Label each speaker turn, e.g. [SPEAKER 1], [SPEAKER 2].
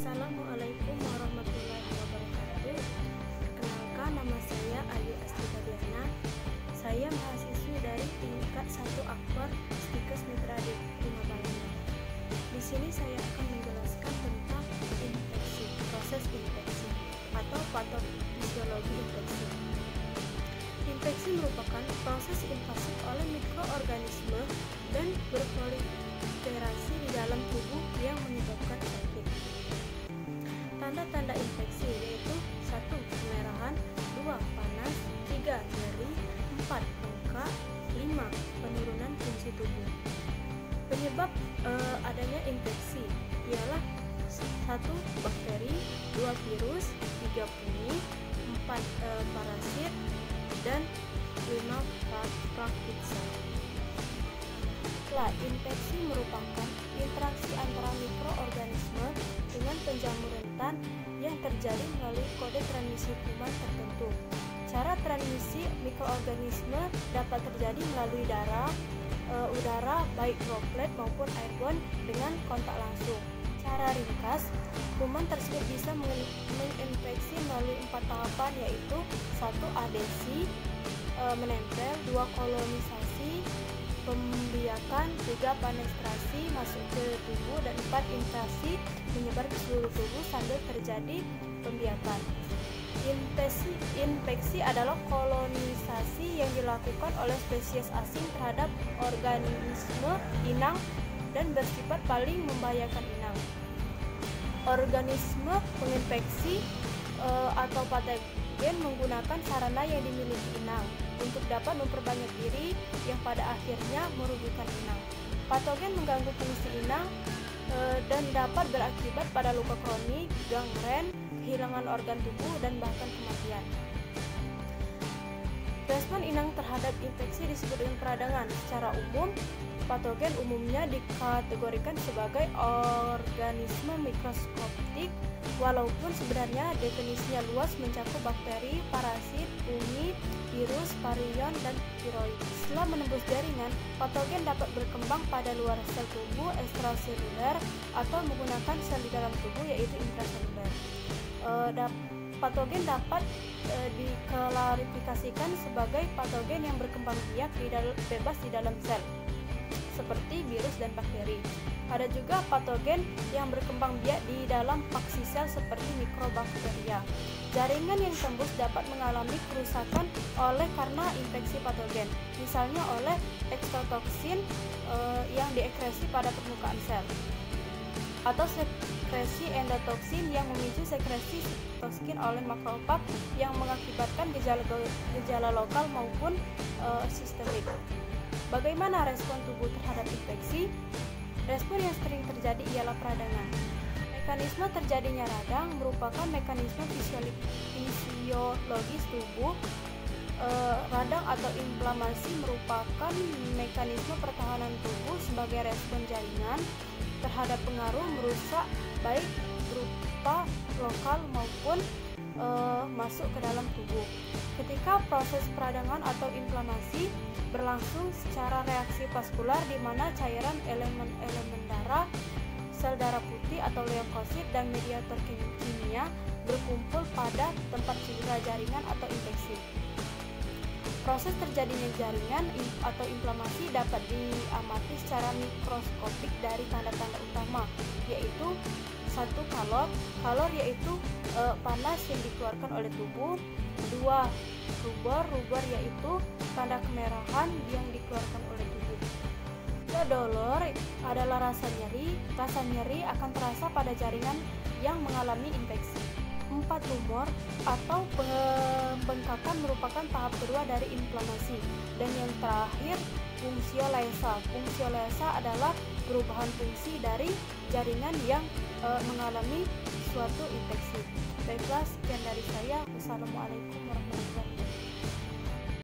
[SPEAKER 1] Assalamualaikum warahmatullahi wabarakatuh. Perkenalkan, nama saya Ayu Astika Diana. Saya mahasiswi dari tingkat 1 Akbar Stikes Mitra di Mabalani. Di sini saya akan menjelaskan tentang infeksi, proses infeksi atau patofisiologi infeksi. Infeksi merupakan proses invasif oleh mikroorganisme dan berproliferasi di dalam tubuh yang menyebabkan sakit. Tanda-tanda infeksi yaitu 1. Kemerahan, 2. Panas, 3. Nyeri, 4. Bengkak, 5. Penurunan fungsi tubuh. Penyebab adanya infeksi ialah 1. Bakteri, 2. Virus, 3. kuman, 4. Parasit, dan 5. Praktiksa. Infeksi merupakan interaksi antara mikroorganisme dengan penjamu rentan yang terjadi melalui kode transmisi kuman tertentu. Cara transmisi mikroorganisme dapat terjadi melalui darah, udara, baik droplet maupun airborne dengan kontak langsung. Cara ringkas, kuman tersebut bisa menginfeksi melalui 4 tahapan, yaitu 1. Adesi, menempel, 2. Kolonisasi, pembiakan, 3. penetrasi masuk ke tubuh, dan 4. infeksi menyebar ke seluruh tubuh sambil terjadi pembiakan. Infeksi adalah kolonisasi yang dilakukan oleh spesies asing terhadap organisme inang dan bersifat paling membahayakan inang. Organisme penginfeksi atau patogen menggunakan sarana yang dimiliki inang untuk dapat memperbanyak diri yang pada akhirnya merugikan inang. Patogen mengganggu fungsi inang dan dapat berakibat pada luka kronik, gangren, kehilangan organ tubuh, dan bahkan kematian. Respon inang terhadap infeksi disebut dengan peradangan. Secara umum, patogen umumnya dikategorikan sebagai organisme mikroskopik, walaupun sebenarnya definisinya luas mencakup bakteri, parasit, fungi, virus, virion, dan viroid. Setelah menembus jaringan, patogen dapat berkembang pada luar sel tubuh ekstraseluler atau menggunakan sel di dalam tubuh, yaitu intraseluler. Patogen dapat diklarifikasikan sebagai patogen yang berkembang biak bebas di dalam sel, seperti virus dan bakteri. Ada juga patogen yang berkembang biak di dalam paksi sel seperti mikrobakteria. Jaringan yang tembus dapat mengalami kerusakan karena infeksi patogen, misalnya oleh ekstotoksin yang diekskresi pada permukaan sel, atau sekresi endotoksin yang memicu sekresi sitokinin oleh makrofag yang mengakibatkan gejala lokal maupun sistemik. Bagaimana respon tubuh terhadap infeksi? Respon yang sering terjadi ialah peradangan. Mekanisme terjadinya radang merupakan mekanisme fisiologis tubuh. Radang atau inflamasi merupakan mekanisme pertahanan tubuh sebagai respon jaringan terhadap pengaruh merusak, baik berupa lokal maupun masuk ke dalam tubuh. Ketika proses peradangan atau inflamasi berlangsung secara reaksi vaskular, di mana cairan elemen darah, sel darah putih atau leukosit, dan mediator kimia berkumpul pada tempat cedera jaringan atau infeksi. Proses terjadinya jaringan atau inflamasi dapat diamati secara mikroskopik dari tanda-tanda utama, yaitu 1. Kalor yaitu panas yang dikeluarkan oleh tubuh. 2. Rubor yaitu tanda kemerahan yang dikeluarkan oleh tubuh. 3. Dolor adalah rasa nyeri. Rasa nyeri akan terasa pada jaringan yang mengalami infeksi. 4. Tumor atau pembengkakan merupakan tahap kedua dari inflamasi. Dan yang terakhir, fungsiolesa. Fungsiolesa adalah perubahan fungsi dari jaringan yang mengalami suatu infeksi. Baiklah, sekian dari saya. Wassalamualaikum warahmatullahi wabarakatuh.